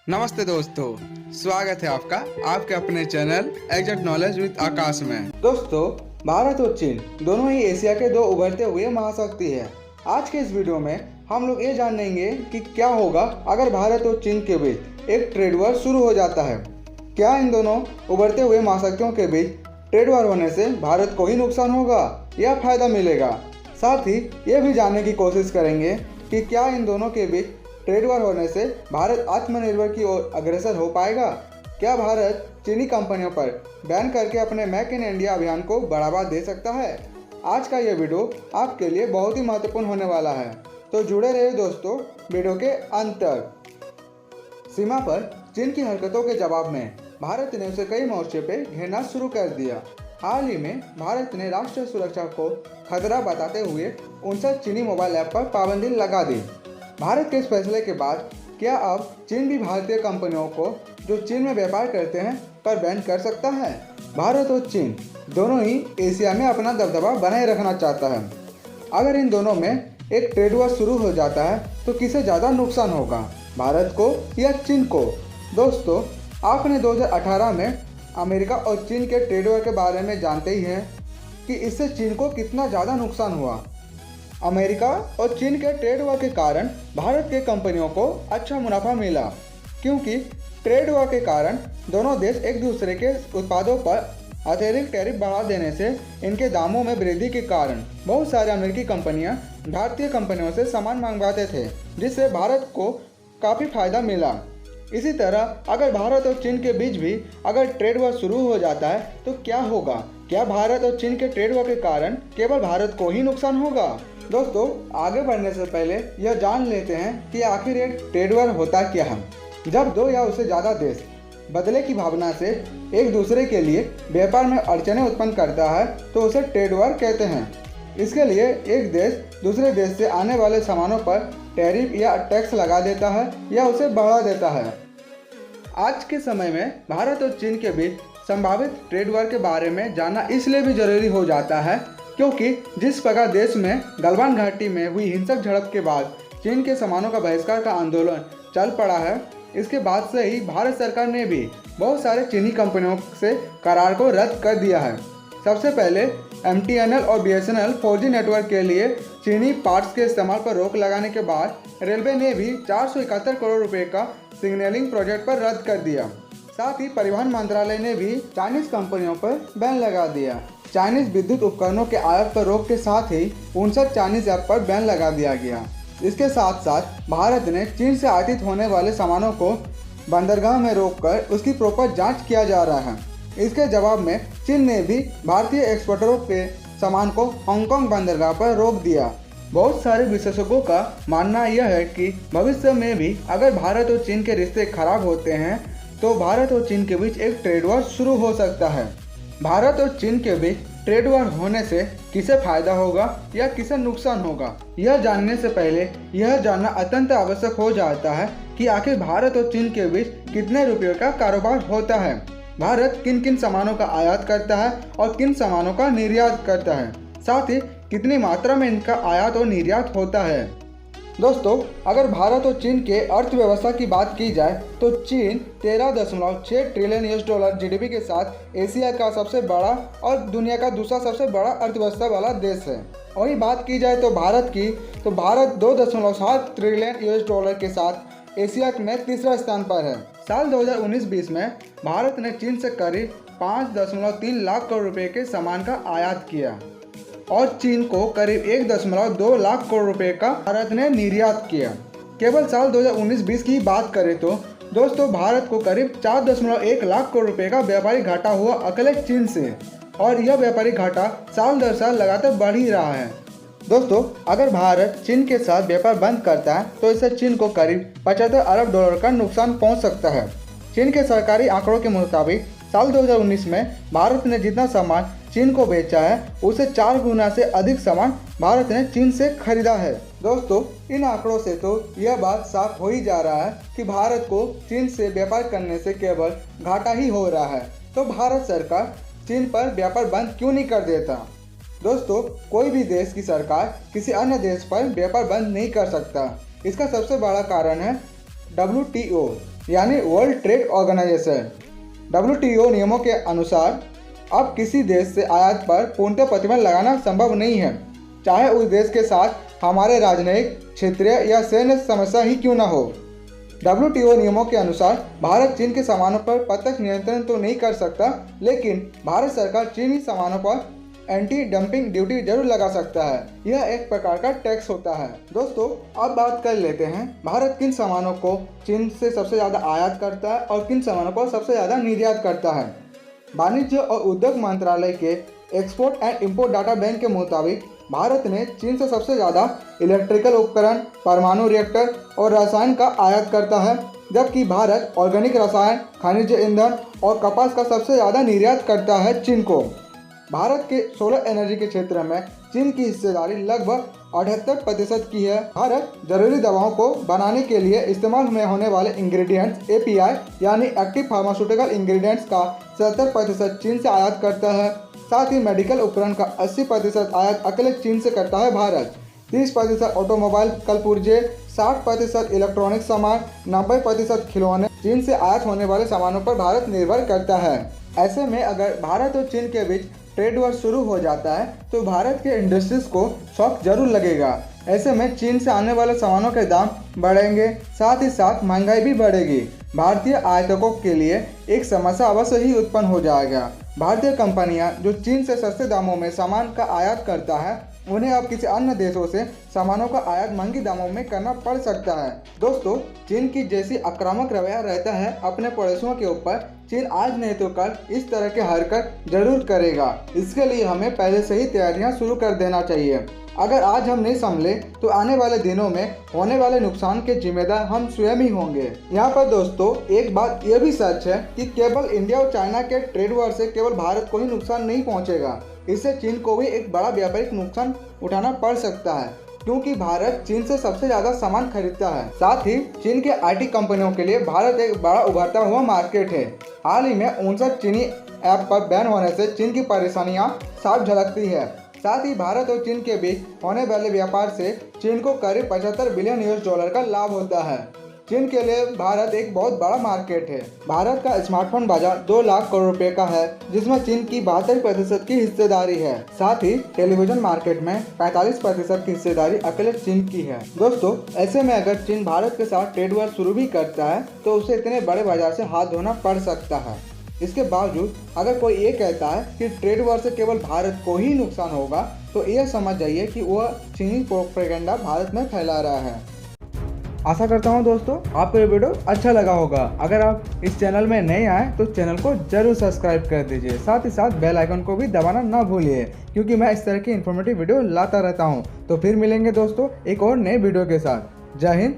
नमस्ते दोस्तों, स्वागत है आपका आपके अपने चैनल एग्जैक्ट नॉलेज विद आकाश में। दोस्तों, भारत और चीन दोनों ही एशिया के दो उभरते हुए महाशक्ति है। आज के इस वीडियो में हम लोग ये जानेंगे कि क्या होगा अगर भारत और चीन के बीच एक ट्रेड वॉर शुरू हो जाता है। क्या इन दोनों उभरते हुए महाशक्तियों के बीच ट्रेड वॉर होने से भारत को ही नुकसान होगा या फायदा मिलेगा। साथ ही ये भी जानने की कोशिश करेंगे कि क्या इन दोनों के बीच ट्रेड वॉर होने से भारत आत्मनिर्भर की ओर अग्रसर हो पाएगा। क्या भारत चीनी कंपनियों पर बैन करके अपने मेक इन इंडिया अभियान को बढ़ावा दे सकता है। आज का यह वीडियो आपके लिए बहुत ही महत्वपूर्ण होने वाला है, तो जुड़े रहिए दोस्तों वीडियो के अंत तक। सीमा पर चीन की हरकतों के जवाब में भारत ने उसे कई मोर्चे पर घेरना शुरू कर दिया। हाल ही में भारत ने राष्ट्रीय सुरक्षा को खतरा बताते हुए 59 चीनी मोबाइल ऐप पर पाबंदी लगा दी। भारत के इस फैसले के बाद क्या अब चीन भी भारतीय कंपनियों को जो चीन में व्यापार करते हैं पर बैन कर सकता है। भारत और चीन दोनों ही एशिया में अपना दबदबा बनाए रखना चाहता है। अगर इन दोनों में एक ट्रेड वॉर शुरू हो जाता है तो किसे ज़्यादा नुकसान होगा, भारत को या चीन को। दोस्तों, आपने 2018 में अमेरिका और चीन के ट्रेड वॉर के बारे में जानते ही हैं कि इससे चीन को कितना ज़्यादा नुकसान हुआ। अमेरिका और चीन के ट्रेड वॉर के कारण भारत के कंपनियों को अच्छा मुनाफा मिला, क्योंकि ट्रेड वॉर के कारण दोनों देश एक दूसरे के उत्पादों पर अतिरिक्त टैरिफ बढ़ा देने से इनके दामों में वृद्धि के कारण बहुत सारे अमेरिकी कंपनियां भारतीय कंपनियों से सामान मंगवाते थे, जिससे भारत को काफ़ी फायदा मिला। इसी तरह अगर भारत और चीन के बीच भी अगर ट्रेड वॉर शुरू हो जाता है तो क्या होगा। क्या भारत और चीन के ट्रेड वॉर के कारण केवल भारत को ही नुकसान होगा। दोस्तों, आगे बढ़ने से पहले यह जान लेते हैं कि आखिर एक ट्रेड वॉर होता क्या है। जब दो या उससे ज़्यादा देश बदले की भावना से एक दूसरे के लिए व्यापार में अड़चनें उत्पन्न करता है तो उसे ट्रेड वॉर कहते हैं। इसके लिए एक देश दूसरे देश से आने वाले सामानों पर टैरिफ या टैक्स लगा देता है या उसे बढ़ा देता है। आज के समय में भारत और चीन के बीच संभावित ट्रेड वॉर के बारे में जानना इसलिए भी जरूरी हो जाता है क्योंकि जिस प्रकार देश में गलवान घाटी में हुई हिंसक झड़प के बाद चीन के सामानों का बहिष्कार का आंदोलन चल पड़ा है, इसके बाद से ही भारत सरकार ने भी बहुत सारे चीनी कंपनियों से करार को रद्द कर दिया है। सबसे पहले MTNL और BSNL 4G नेटवर्क के लिए चीनी पार्ट्स के इस्तेमाल पर रोक लगाने के बाद रेलवे ने भी 471 करोड़ रुपए का सिग्नलिंग प्रोजेक्ट पर रद्द कर दिया। साथ ही परिवहन मंत्रालय ने भी चाइनीज कंपनियों पर बैन लगा दिया। चाइनीज विद्युत उपकरणों के आयात पर रोक के साथ ही 59 चाइनीज ऐप पर बैन लगा दिया गया। इसके साथ साथ भारत ने चीन से आयातित होने वाले सामानों को बंदरगाह में रोककर उसकी प्रॉपर जांच किया जा रहा है। इसके जवाब में चीन ने भी भारतीय एक्सपोर्टरों के सामान को हांगकांग बंदरगाह पर रोक दिया। बहुत सारे विशेषज्ञों का मानना यह है कि भविष्य में भी अगर भारत और चीन के रिश्ते खराब होते हैं तो भारत और चीन के बीच एक ट्रेड वॉर शुरू हो सकता है। भारत और चीन के बीच ट्रेड वॉर होने से किसे फायदा होगा या किसे नुकसान होगा, यह जानने से पहले यह जानना अत्यंत आवश्यक हो जाता है कि आखिर भारत और चीन के बीच कितने रुपयों का कारोबार होता है। भारत किन किन सामानों का आयात करता है और किन सामानों का निर्यात करता है, साथ ही कितनी मात्रा में इनका आयात और निर्यात होता है। दोस्तों, अगर भारत और चीन के अर्थव्यवस्था की बात की जाए तो चीन 13.6 ट्रिलियन US$ GDP के साथ एशिया का सबसे बड़ा और दुनिया का दूसरा सबसे बड़ा अर्थव्यवस्था वाला देश है। वहीं बात की जाए तो भारत की, तो भारत 2.7 ट्रिलियन US$ के साथ एशिया में तीसरा स्थान पर है। साल 2019-20 में भारत ने चीन से करीब 5.3 लाख करोड़ रुपए के सामान का आयात किया और चीन को करीब 1.2 लाख करोड़ रुपए का भारत ने निर्यात किया। केवल साल 2019-20 की बात करें तो दोस्तों, भारत को करीब 4.1 लाख करोड़ रुपए का व्यापारिक घाटा हुआ अकेले चीन से, और यह व्यापारिक घाटा साल दर साल लगातार बढ़ ही रहा है। दोस्तों, अगर भारत चीन के साथ व्यापार बंद करता है तो इससे चीन को करीब 75 अरब डॉलर का नुकसान पहुंच सकता है। चीन के सरकारी आंकड़ों के मुताबिक साल 2019 में भारत ने जितना सामान चीन को बेचा है उससे 4 गुना से अधिक सामान भारत ने चीन से खरीदा है। दोस्तों, इन आंकड़ों से तो यह बात साफ हो ही जा रहा है कि भारत को चीन से व्यापार करने से केवल घाटा ही हो रहा है। तो भारत सरकार चीन पर व्यापार बंद क्यों नहीं कर देता। दोस्तों, कोई भी देश की सरकार किसी अन्य देश पर व्यापार बंद नहीं कर सकता। इसका सबसे बड़ा कारण है WTO यानी वर्ल्ड ट्रेड ऑर्गेनाइजेशन WTO नियमों के अनुसार अब किसी देश से आयात पर पूर्णतः प्रतिबंध लगाना संभव नहीं है, चाहे उस देश के साथ हमारे राजनयिक, क्षेत्रीय या सैन्य समस्या ही क्यों न हो। WTO नियमों के अनुसार भारत चीन के सामानों पर प्रत्यक्ष नियंत्रण तो नहीं कर सकता, लेकिन भारत सरकार चीनी सामानों पर एंटी डंपिंग ड्यूटी जरूर लगा सकता है। यह एक प्रकार का टैक्स होता है। दोस्तों, अब बात कर लेते हैं भारत किन सामानों को चीन से सबसे ज़्यादा आयात करता है और किन सामानों को सबसे ज़्यादा निर्यात करता है। वाणिज्य और उद्योग मंत्रालय के export and import data bank के मुताबिक भारत ने चीन से सबसे ज़्यादा इलेक्ट्रिकल उपकरण, परमाणु रिएक्टर और रसायन का आयात करता है, जबकि भारत ऑर्गेनिक रसायन, खनिज ईंधन और कपास का सबसे ज़्यादा निर्यात करता है चीन को। भारत के सोलर एनर्जी के क्षेत्र में चीन की हिस्सेदारी लगभग 78% की है। भारत जरूरी दवाओं को बनाने के लिए इस्तेमाल में होने वाले इंग्रेडिएंट्स API यानी एक्टिव फार्मास्यूटिकल इंग्रेडिएंट्स का 70% चीन से आयात करता है। साथ ही मेडिकल उपकरण का 80% आयात अकेले चीन से करता है भारत। 30% ऑटोमोबाइल कलपुर्जे, 60% इलेक्ट्रॉनिक सामान, 90% खिलौने चीन से आयात होने वाले सामानों पर भारत निर्भर करता है। ऐसे में अगर भारत और चीन के बीच ट्रेड वॉर शुरू हो जाता है तो भारत के इंडस्ट्रीज को शॉक जरूर लगेगा। ऐसे में चीन से आने वाले सामानों के दाम बढ़ेंगे, साथ ही साथ महंगाई भी बढ़ेगी। भारतीय आयातकों के लिए एक समस्या अवश्य ही उत्पन्न हो जाएगा। भारतीय कंपनियां जो चीन से सस्ते दामों में सामान का आयात करता है, उन्हें अब किसी अन्य देशों से सामानों का आयात महंगी दामों में करना पड़ सकता है। दोस्तों, चीन की जैसी आक्रामक रवैया रहता है अपने पड़ोसियों के ऊपर, चीन आज नहीं तो कल इस तरह के हरकत जरूर करेगा। इसके लिए हमें पहले से ही तैयारियां शुरू कर देना चाहिए। अगर आज हम नहीं संभले तो आने वाले दिनों में होने वाले नुकसान के जिम्मेदार हम स्वयं ही होंगे। यहाँ पर दोस्तों, एक बात यह भी सच है कि केवल इंडिया और चाइना के ट्रेड वॉर से केवल भारत को ही नुकसान नहीं पहुँचेगा, इससे चीन को भी एक बड़ा व्यापारिक नुकसान उठाना पड़ सकता है, क्योंकि भारत चीन से सबसे ज्यादा सामान खरीदता है। साथ ही चीन के IT कंपनियों के लिए भारत एक बड़ा उभरता हुआ मार्केट है। हाल ही में 59 चीनी ऐप पर बैन होने से चीन की परेशानियां साफ झलकती है। साथ ही भारत और चीन के बीच होने वाले व्यापार से चीन को करीब 75 बिलियन US का लाभ होता है। चीन के लिए भारत एक बहुत बड़ा मार्केट है। भारत का स्मार्टफोन बाजार 2 लाख करोड़ रुपए का है, जिसमें चीन की 72% की हिस्सेदारी है। साथ ही टेलीविजन मार्केट में 45% की हिस्सेदारी अकेले चीन की है। दोस्तों, ऐसे में अगर चीन भारत के साथ ट्रेड वॉर शुरू भी करता है तो उसे इतने बड़े बाजार से हाथ धोना पड़ सकता है। इसके बावजूद अगर कोई ये कहता है कि ट्रेड वॉर से केवल भारत को ही नुकसान होगा, तो यह समझ जाइए कि वह चीनी प्रोपेगेंडा भारत में फैला रहा है। आशा करता हूँ दोस्तों आपको ये वीडियो अच्छा लगा होगा। अगर आप इस चैनल में नए आए तो चैनल को जरूर सब्सक्राइब कर दीजिए, साथ ही साथ बेल आइकन को भी दबाना ना भूलिए, क्योंकि मैं इस तरह की इन्फॉर्मेटिव वीडियो लाता रहता हूँ। तो फिर मिलेंगे दोस्तों एक और नए वीडियो के साथ। जय हिंद,